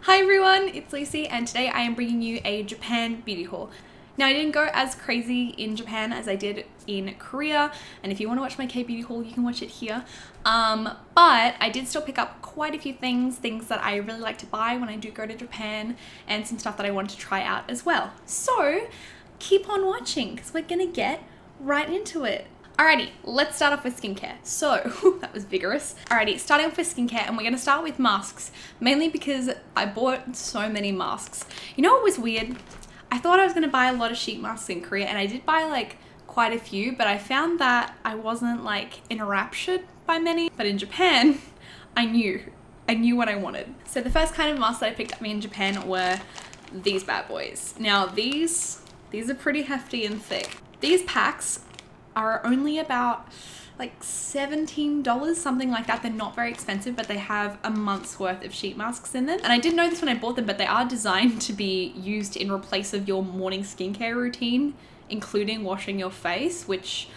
Hi everyone, it's Lucy and today I am bringing you a Japan beauty haul. Now I didn't go as crazy in Japan as I did in Korea, and if you want to watch my K-beauty haul you can watch it here. But I did still pick up quite a few things that I really like to buy when I do go to Japan, and some stuff that I wanted to try out as well. So keep on watching because we're gonna get right into it. Alrighty, let's start off with skincare. So, that was vigorous. Alrighty, starting off with skincare, and we're gonna start with masks, mainly because I bought so many masks. You know what was weird? I thought I was gonna buy a lot of sheet masks in Korea, and I did buy like quite a few, but I found that I wasn't like enraptured by many. But in Japan, I knew what I wanted. So the first kind of masks that I picked up in Japan were these bad boys. Now these are pretty hefty and thick. These packs are only about like $17, something like that. They're not very expensive, but they have a month's worth of sheet masks in them. And I didn't know this when I bought them, but they are designed to be used in replace of your morning skincare routine, including washing your face, which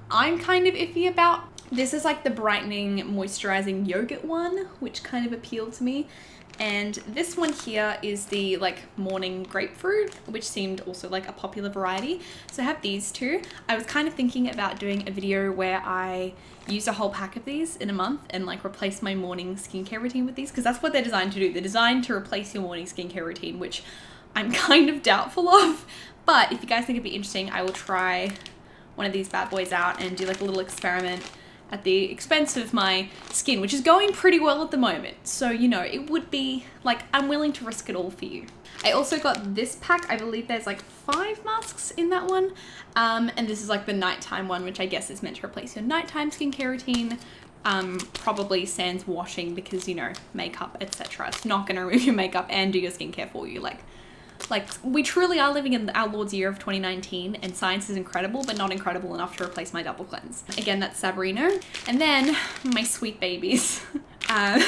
I'm kind of iffy about. This is like the brightening, moisturizing yogurt one, which kind of appealed to me. And this one here is the like morning grapefruit, which seemed also like a popular variety. So I have these two. I was kind of thinking about doing a video where I use a whole pack of these in a month and like replace my morning skincare routine with these, because that's what they're designed to do. They're designed to replace your morning skincare routine, which I'm kind of doubtful of. But if you guys think it'd be interesting, I will try one of these bad boys out and do like a little experiment at the expense of my skin, which is going pretty well at the moment. So, you know, it would be like, I'm willing to risk it all for you. I also got this pack. I believe there's like 5 masks in that one. And this is like the nighttime one, which I guess is meant to replace your nighttime skincare routine. Probably sans washing because, you know, makeup, etc. It's not gonna remove your makeup and do your skincare for you. Like we truly are living in our Lord's year of 2019, and science is incredible, but not incredible enough to replace my double cleanse. Again, that's Saborino. And then my sweet babies. Oh,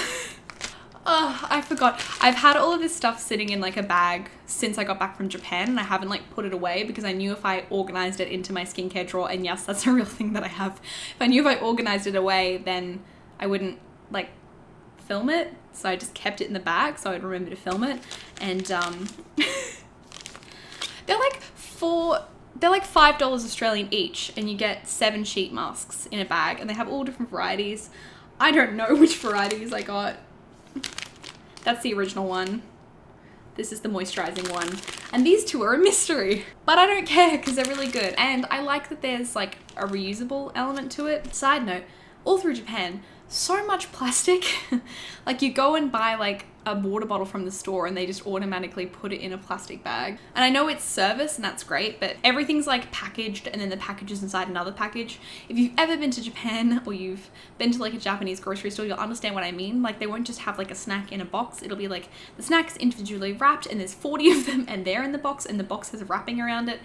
I forgot. I've had all of this stuff sitting in like a bag since I got back from Japan, and I haven't like put it away because I knew if I organized it into my skincare drawer, and yes, that's a real thing that I have. If I knew if I organized it away, then I wouldn't like film it. So I just kept it in the bag so I'd remember to film it. And they're like $5 Australian each, and you get 7 sheet masks in a bag, and they have all different varieties. I don't know which varieties I got. That's the original one. This is the moisturizing one. And these two are a mystery, but I don't care because they're really good. And I like that there's like a reusable element to it. Side note, all through Japan, so much plastic. Like you go and buy like a water bottle from the store and they just automatically put it in a plastic bag. And I know it's service and that's great, but everything's like packaged and then the package is inside another package. If you've ever been to Japan or you've been to like a Japanese grocery store, you'll understand what I mean. Like they won't just have like a snack in a box. It'll be like the snack's individually wrapped and there's 40 of them and they're in the box and the box has wrapping around it.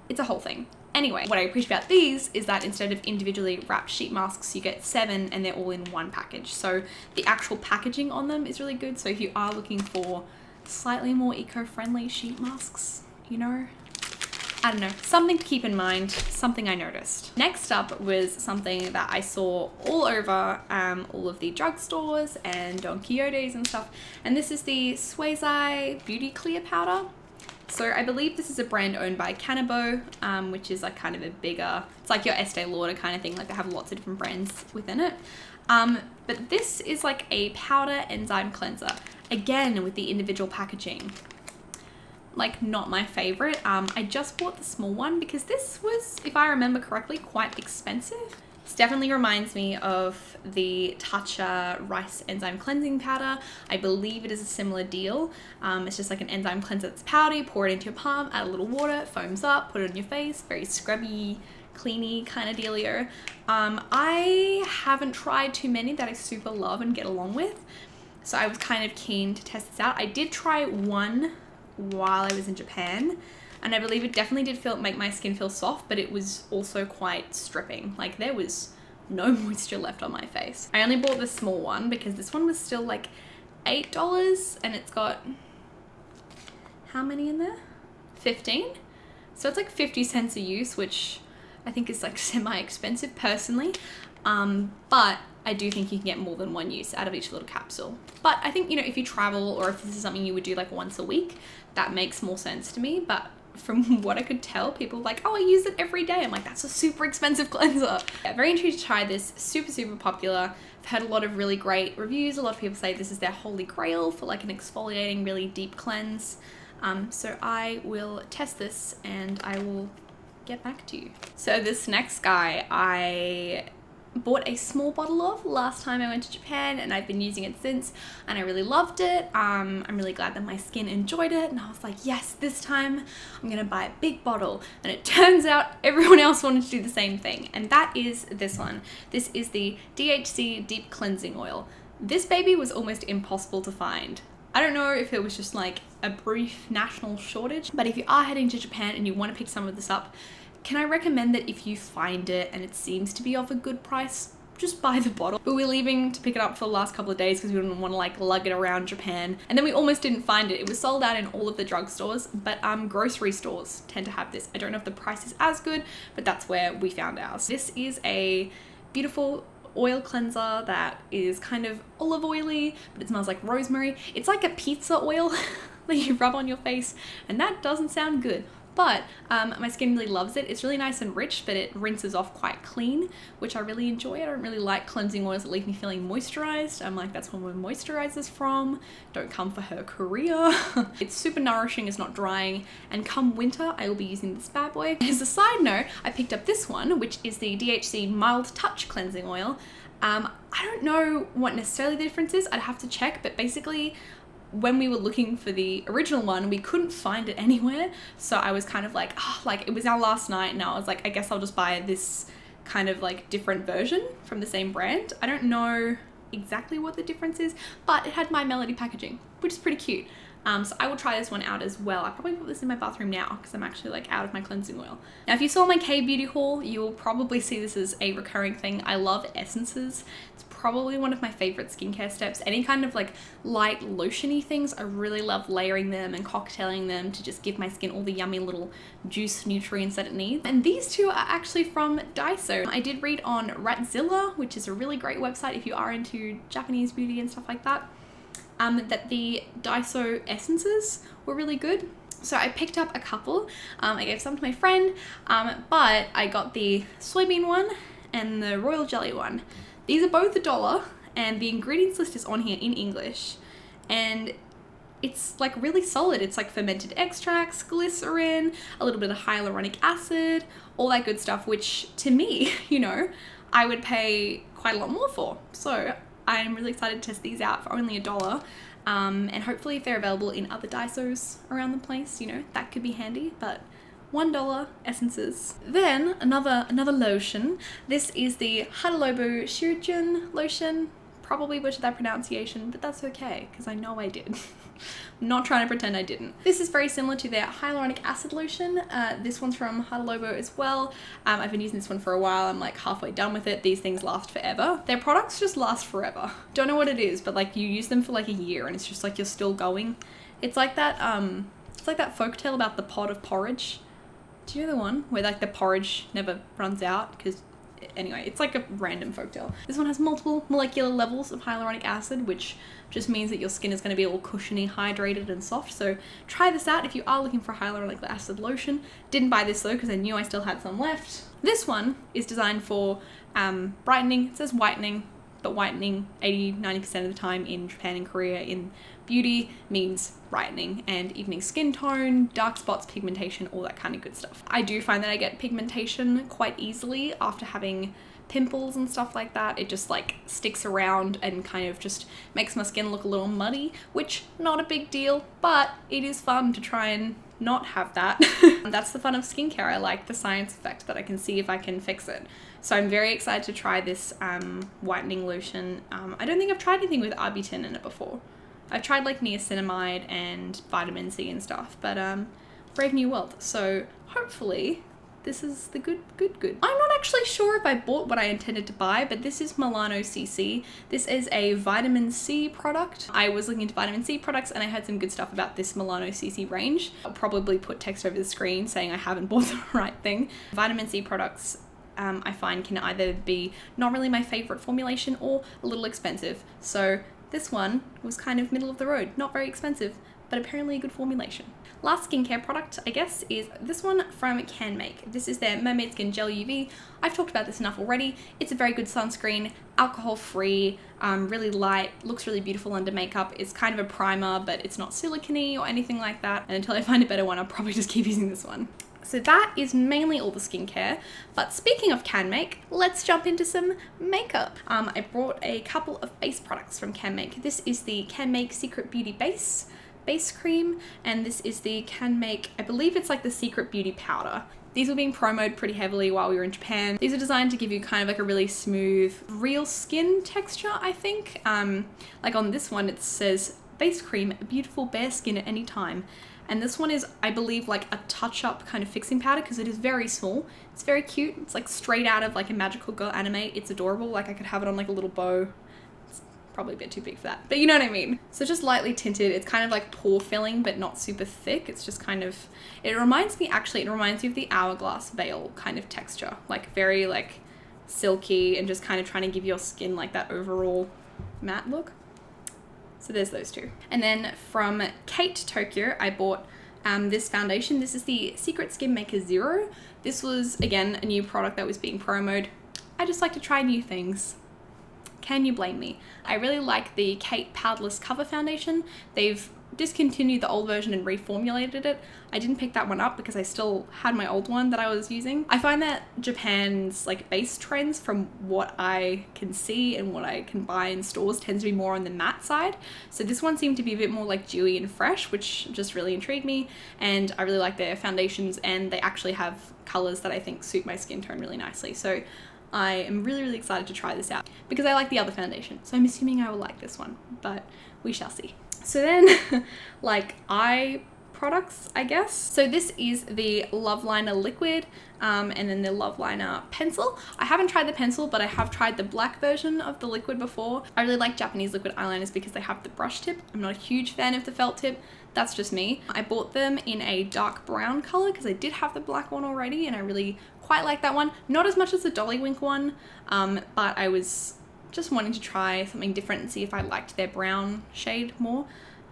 It's a whole thing. Anyway, what I appreciate about these is that instead of individually wrapped sheet masks, you get 7 and they're all in one package. So the actual packaging on them is really good. So if you are looking for slightly more eco-friendly sheet masks, you know, I don't know, something to keep in mind, something I noticed. Next up was something that I saw all over all of the drugstores and Don Quixotes and stuff. And this is the Suisai Beauty Clear Powder. So I believe this is a brand owned by Canmake, which is like kind of a bigger, it's like your Estee Lauder kind of thing. Like they have lots of different brands within it. But this is like a powder enzyme cleanser. Again, with the individual packaging. Like not my favorite. I just bought the small one because this was, if I remember correctly, quite expensive. This definitely reminds me of the Tatcha rice enzyme cleansing powder. I believe it is a similar deal. It's just like an enzyme cleanser that's powdery, pour it into your palm, add a little water, it foams up, put it on your face, very scrubby, cleany kind of dealio. I haven't tried too many that I super love and get along with, so I was kind of keen to test this out. I did try one while I was in Japan, and I believe it definitely did make my skin feel soft, but it was also quite stripping. Like there was no moisture left on my face. I only bought the small one because this one was still like $8 and it's got, how many in there? 15? So it's like 50 cents a use, which I think is like semi-expensive personally. But I do think you can get more than one use out of each little capsule. But I think, you know, if you travel or if this is something you would do like once a week, that makes more sense to me. But from what I could tell, people were like, oh, I use it every day. I'm like, that's a super expensive cleanser. Yeah, very intrigued to try this. Super, super popular. I've heard a lot of really great reviews. A lot of people say this is their holy grail for like an exfoliating, really deep cleanse. So I will test this and I will get back to you. So this next guy, I bought a small bottle of last time I went to Japan, and I've been using it since, and I really loved it. I'm really glad that my skin enjoyed it, and I was like, yes, this time I'm gonna buy a big bottle. And it turns out everyone else wanted to do the same thing, and that is this one. This is the DHC Deep Cleansing Oil. This baby was almost impossible to find. I don't know if it was just like a brief national shortage, but if you are heading to Japan and you want to pick some of this up, can I recommend that if you find it and it seems to be of a good price, just buy the bottle. But we're leaving to pick it up for the last couple of days because we didn't want to like lug it around Japan. And then we almost didn't find it. It was sold out in all of the drugstores, but grocery stores tend to have this. I don't know if the price is as good, but that's where we found ours. This is a beautiful oil cleanser that is kind of olive oily, but it smells like rosemary. It's like a pizza oil that you rub on your face, and that doesn't sound good. But my skin really loves it. It's really nice and rich, but it rinses off quite clean, which I really enjoy. I don't really like cleansing oils that leave me feeling moisturized. I'm like, that's where my moisturizer's from. Don't come for her Korea. It's super nourishing, it's not drying. And come winter, I will be using this bad boy. As a side note, I picked up this one, which is the DHC Mild Touch Cleansing Oil. I don't know what necessarily the difference is. I'd have to check, but basically, when we were looking for the original one, we couldn't find it anywhere. So I was kind of like, like it was our last night, and I was like, I guess I'll just buy this kind of like different version from the same brand. I don't know exactly what the difference is, but it had My Melody packaging, which is pretty cute. So I will try this one out as well. I probably put this in my bathroom now because I'm actually like out of my cleansing oil. Now, if you saw my K-beauty haul, you will probably see this as a recurring thing. I love essences. It's probably one of my favorite skincare steps. Any kind of like light lotiony things, I really love layering them and cocktailing them to just give my skin all the yummy little juice nutrients that it needs. And these two are actually from Daiso. I did read on Ratzilla, which is a really great website if you are into Japanese beauty and stuff like that. That the Daiso essences were really good. So I picked up a couple. I gave some to my friend, but I got the soybean one and the royal jelly one. These are both $1, and the ingredients list is on here in English, and it's like really solid. It's like fermented extracts, glycerin, a little bit of hyaluronic acid, all that good stuff, which to me, you know, I would pay quite a lot more for. So I'm really excited to test these out for only $1. And hopefully if they're available in other Daisos around the place, you know, that could be handy, but $1 essences. Then another lotion. This is the Hada Labo Shirojyun lotion. Probably butchered that pronunciation, but that's okay, because I know I did. I'm not trying to pretend I didn't. This is very similar to their hyaluronic acid lotion. This one's from Hada Labo as well. I've been using this one for a while. I'm like halfway done with it. These things last forever. Their products just last forever. Don't know what it is, but like you use them for like a year and it's just like you're still going. It's like that folktale about the pot of porridge. Do you know the one where like the porridge never runs out? Because anyway, it's like a random folktale. This one has multiple molecular levels of hyaluronic acid, which just means that your skin is going to be all cushiony, hydrated and soft. So try this out if you are looking for hyaluronic acid lotion. Didn't buy this though because I knew I still had some left. This one is designed for brightening. It says whitening, but whitening 80-90% of the time in Japan and Korea in beauty means brightening and evening skin tone, dark spots, pigmentation, all that kind of good stuff. I do find that I get pigmentation quite easily after having pimples and stuff like that. It just like sticks around and kind of just makes my skin look a little muddy, which not a big deal, but it is fun to try and not have that. That's the fun of skincare. I like the science effect that I can see if I can fix it. So I'm very excited to try this whitening lotion. I don't think I've tried anything with arbutin in it before. I've tried like niacinamide and vitamin C and stuff, but Brave New World. So hopefully this is the good. I'm not actually sure if I bought what I intended to buy, but this is Melano CC. This is a vitamin C product. I was looking into vitamin C products and I heard some good stuff about this Melano CC range. I'll probably put text over the screen saying I haven't bought the right thing. Vitamin C products I find can either be not really my favorite formulation or a little expensive. So this one was kind of middle of the road, not very expensive, but apparently a good formulation. Last skincare product, I guess, is this one from Canmake. This is their Mermaid Gel UV. I've talked about this enough already. It's a very good sunscreen, alcohol-free, really light, looks really beautiful under makeup. It's kind of a primer, but it's not silicone-y or anything like that. And until I find a better one, I'll probably just keep using this one. So that is mainly all the skincare. But speaking of Canmake, let's jump into some makeup. I brought a couple of base products from Canmake. This is the Canmake Secret Beauty Base cream, and this is the Canmake, I believe it's like the Secret Beauty powder. These were being promoted pretty heavily while we were in Japan. These are designed to give you kind of like a really smooth, real skin texture, I think. Like on this one, it says base cream, beautiful bare skin at any time. And this one is, I believe, like a touch-up kind of fixing powder because it is very small. It's very cute. It's like straight out of like a magical girl anime. It's adorable. Like I could have it on like a little bow. Probably a bit too big for that, but you know what I mean. So just lightly tinted. It's kind of like pore filling, but not super thick. It's just kind of, it reminds me of the Hourglass Veil kind of texture, like very like silky and just kind of trying to give your skin like that overall matte look. So there's those two. And then from Kate Tokyo, I bought this foundation. This is the Secret Skin Maker Zero. This was, again, a new product that was being promoted. I just like to try new things. Can you blame me? I really like the Kate Powderless Cover Foundation. They've discontinued the old version and reformulated it. I didn't pick that one up because I still had my old one that I was using. I find that Japan's like base trends, from what I can see and what I can buy in stores, tends to be more on the matte side. So this one seemed to be a bit more like dewy and fresh, which just really intrigued me. And I really like their foundations, and they actually have colors that I think suit my skin tone really nicely. So I am really, really excited to try this out because I like the other foundation. So I'm assuming I will like this one, but we shall see. So then, like eye products, I guess. So this is the Love Liner Liquid and then the Love Liner Pencil. I haven't tried the pencil, but I have tried the black version of the liquid before. I really like Japanese liquid eyeliners because they have the brush tip. I'm not a huge fan of the felt tip. That's just me. I bought them in a dark brown color because I did have the black one already and I really quite like that one. Not as much as the Dolly Wink one, but I was just wanting to try something different and see if I liked their brown shade more.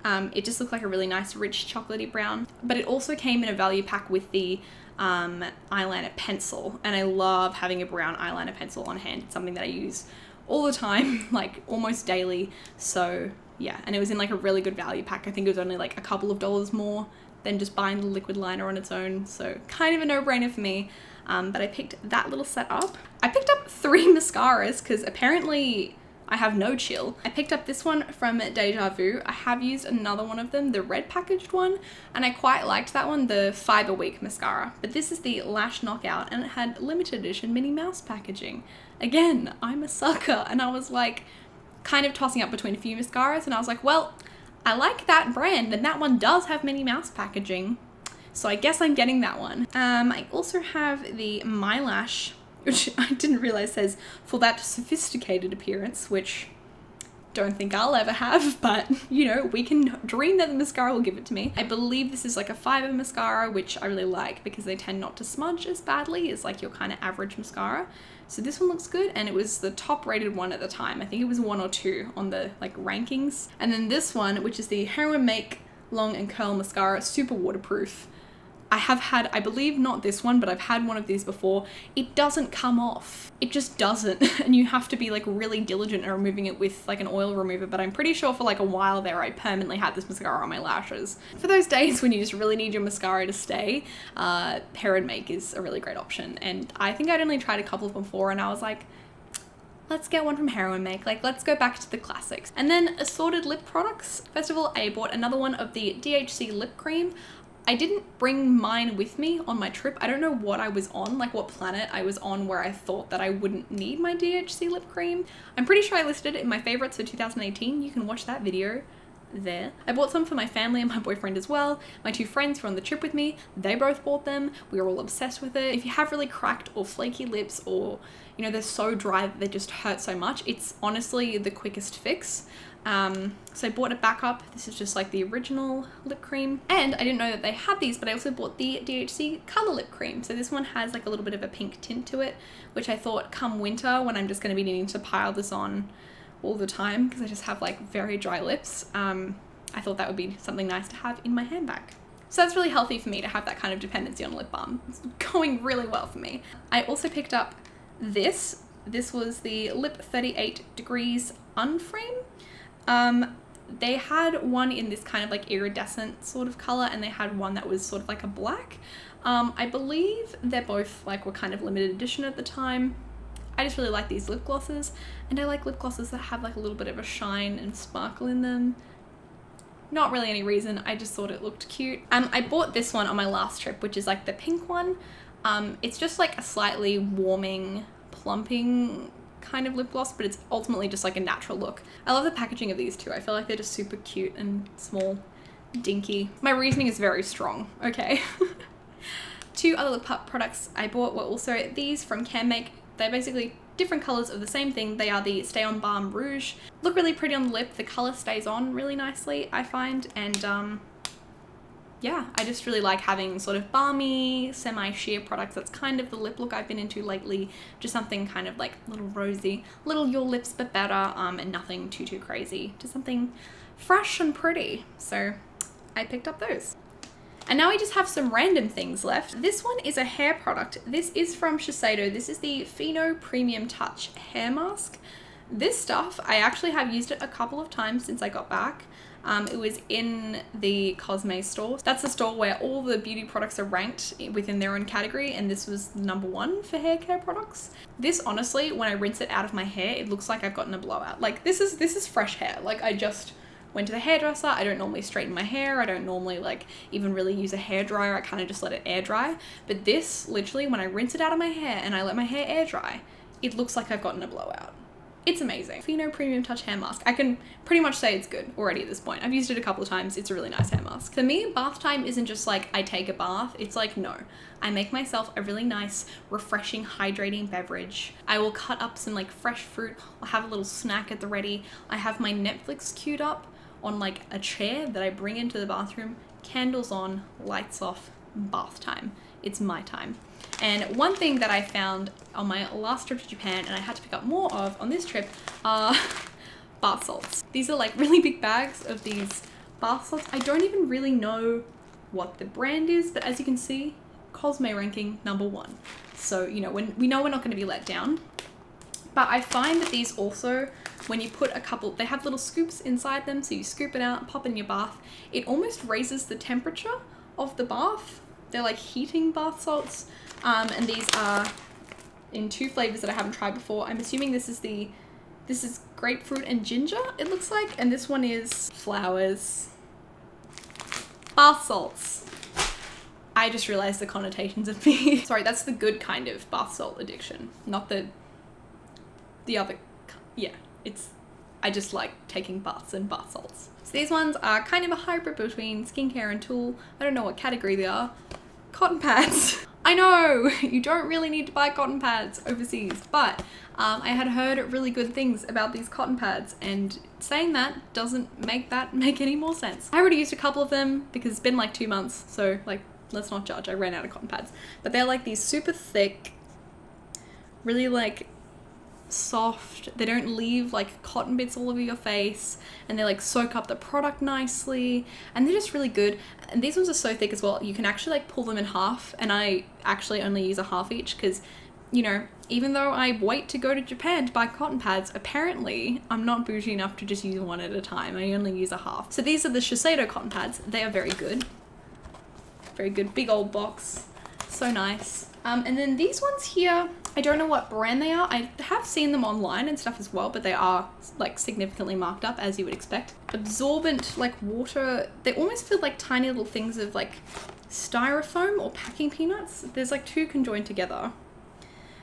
It just looked like a really nice rich chocolatey brown, but it also came in a value pack with the eyeliner pencil, and I love having a brown eyeliner pencil on hand. It's something that I use all the time, like almost daily. So yeah, and it was in like a really good value pack. I think it was only like a couple of dollars more than just buying the liquid liner on its own. So kind of a no-brainer for me. But I picked that little set up. I picked up 3 mascaras because apparently I have no chill. I picked up this one from Deja Vu. I have used another one of them, the red packaged one, and I quite liked that one, the Fiber Week mascara. But this is the Lash Knockout, and it had limited edition Minnie Mouse packaging. Again, I'm a sucker, and I was like kind of tossing up between a few mascaras, and I was like, well, I like that brand, and that one does have Minnie Mouse packaging, so I guess I'm getting that one. I also have the My Lash, which I didn't realize says for that sophisticated appearance, which don't think I'll ever have, but you know, we can dream that the mascara will give it to me. I believe this is like a fiber mascara, which I really like because they tend not to smudge as badly as like your kind of average mascara. So this one looks good, and it was the top rated one at the time. I think it was 1 or 2 on the like rankings. And then this one, which is the Heroin Make Long and Curl Mascara, super waterproof. I have had, I believe not this one, but I've had one of these before. It doesn't come off. It just doesn't. And you have to be like really diligent in removing it with like an oil remover. But I'm pretty sure for like a while there, I permanently had this mascara on my lashes. For those days when you just really need your mascara to stay, Hair and Make is a really great option. And I think I'd only tried a couple of them before, and I was like, let's get one from Hair and Make. Like, let's go back to the classics. And then assorted lip products. First of all, I bought another one of the DHC lip cream. I didn't bring mine with me on my trip. I don't know what I was on, like what planet I was on where I thought that I wouldn't need my DHC lip cream. I'm pretty sure I listed it in my favorites for 2018. You can watch that video. there. I bought some for my family and my boyfriend as well. My 2 friends were on the trip with me. They both bought them. We were all obsessed with it. If you have really cracked or flaky lips, or you know, they're so dry that they just hurt so much, it's honestly the quickest fix. So I bought a backup. This is just like the original lip cream. And I didn't know that they had these, but I also bought the DHC color lip cream. So this one has like a little bit of a pink tint to it, which I thought come winter, when I'm just going to be needing to pile this on all the time because I just have like very dry lips, I thought that would be something nice to have in my handbag. So that's really healthy for me to have that kind of dependency on lip balm. It's going really well for me. I also picked up this. This was the Lip 38 Degrees Unframe. They had one in this kind of like iridescent sort of color, and they had one that was sort of like a black. I believe they're both like were kind of limited edition at the time. I just really like these lip glosses, and I like lip glosses that have like a little bit of a shine and sparkle in them. Not really any reason, I just thought it looked cute. I bought this one on my last trip, which is like the pink one. It's just like a slightly warming, plumping kind of lip gloss, but it's ultimately just like a natural look. I love the packaging of these too. I feel like they're just super cute and small, dinky. My reasoning is very strong, okay? 2 other lip products I bought were also these from Canmake. They're basically different colors of the same thing. They are the Stay On Balm Rouge. Look really pretty on the lip. The color stays on really nicely, I find, and yeah, I just really like having sort of balmy, semi-sheer products. That's kind of the lip look I've been into lately. Just something kind of like little rosy, little your lips but better, and nothing too crazy. Just something fresh and pretty. So I picked up those. And now we just have some random things left. This one is a hair product. This is from Shiseido. This is the Pheno Premium Touch Hair Mask. This stuff, I actually have used it a couple of times since I got back. It was in the Cosme store. That's the store where all the beauty products are ranked within their own category, and this was number 1 for hair care products. This honestly, when I rinse it out of my hair, it looks like I've gotten a blowout. Like this is fresh hair. Like I just went to the hairdresser. I don't normally straighten my hair. I don't normally like even really use a hairdryer. I kind of just let it air dry. But this, literally, when I rinse it out of my hair and I let my hair air dry, it looks like I've gotten a blowout. It's amazing. Pheno Premium Touch Hair Mask. I can pretty much say it's good already at this point. I've used it a couple of times. It's a really nice hair mask. For me, bath time isn't just like I take a bath. It's like, no, I make myself a really nice, refreshing, hydrating beverage. I will cut up some like fresh fruit. I'll have a little snack at the ready. I have my Netflix queued up on like a chair that I bring into the bathroom, candles on, lights off, bath time. It's my time. And one thing that I found on my last trip to Japan, and I had to pick up more of on this trip, are bath salts. These are like really big bags of these bath salts. I don't even really know what the brand is, but as you can see, Cosme ranking number 1. So, you know, when we know we're not going to be let down. But I find that these also, when you put a couple, they have little scoops inside them, so you scoop it out, pop it in your bath. It almost raises the temperature of the bath. They're like heating bath salts. And these are in 2 flavors that I haven't tried before. I'm assuming this is grapefruit and ginger, it looks like. And this one is flowers. Bath salts. I just realized the connotations of me. Sorry, that's the good kind of bath salt addiction, not the other. Yeah, I just like taking baths and bath salts. So these ones are kind of a hybrid between skincare and tool. I don't know what category they are. Cotton pads. I know, you don't really need to buy cotton pads overseas, but I had heard really good things about these cotton pads, and saying that doesn't make that make any more sense. I already used a couple of them because it's been like 2 months, so like, let's not judge. I ran out of cotton pads. But they're like these super thick, really like soft. They don't leave like cotton bits all over your face, and they like soak up the product nicely, and they're just really good. And these ones are so thick as well, you can actually like pull them in half, and I actually only use a half each because, you know, even though I wait to go to Japan to buy cotton pads, apparently I'm not bougie enough to just use one at a time. I only use a half. So these are the Shiseido cotton pads. They are very good. Very good. Big old box. So nice. And then these ones here, I don't know what brand they are. I have seen them online and stuff as well, but they are like significantly marked up, as you would expect. Absorbent, like water. They almost feel like tiny little things of like styrofoam or packing peanuts. There's like 2 conjoined together,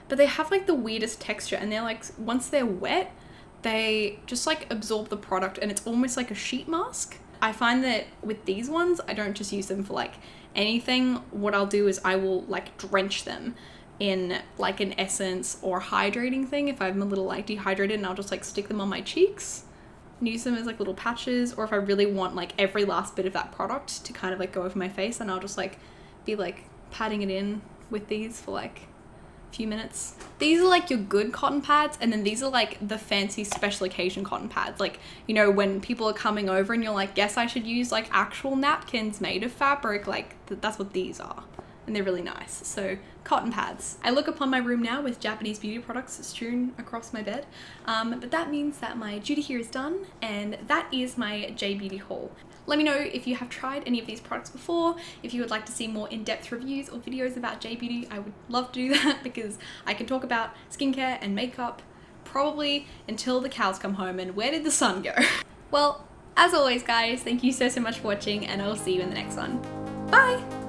but they have like the weirdest texture, and they're like, once they're wet, they just like absorb the product, and it's almost like a sheet mask. I find that with these ones, I don't just use them for like anything. What I'll do is I will like drench them in like an essence or hydrating thing if I'm a little like dehydrated, and I'll just like stick them on my cheeks and use them as like little patches. Or if I really want like every last bit of that product to kind of like go over my face, then I'll just like be like patting it in with these for like a few minutes. These are like your good cotton pads, and then these are like the fancy special occasion cotton pads. Like, you know, when people are coming over and you're like, guess I should use like actual napkins made of fabric, like that's what these are. And they're really nice. So cotton pads. I look upon my room now with Japanese beauty products strewn across my bed, but that means that my duty here is done, and that is my J Beauty haul. Let me know if you have tried any of these products before. If you would like to see more in-depth reviews or videos about J Beauty, I would love to do that, because I can talk about skincare and makeup probably until the cows come home and where did the sun go? Well, as always guys, thank you so much for watching, and I'll see you in the next one. Bye!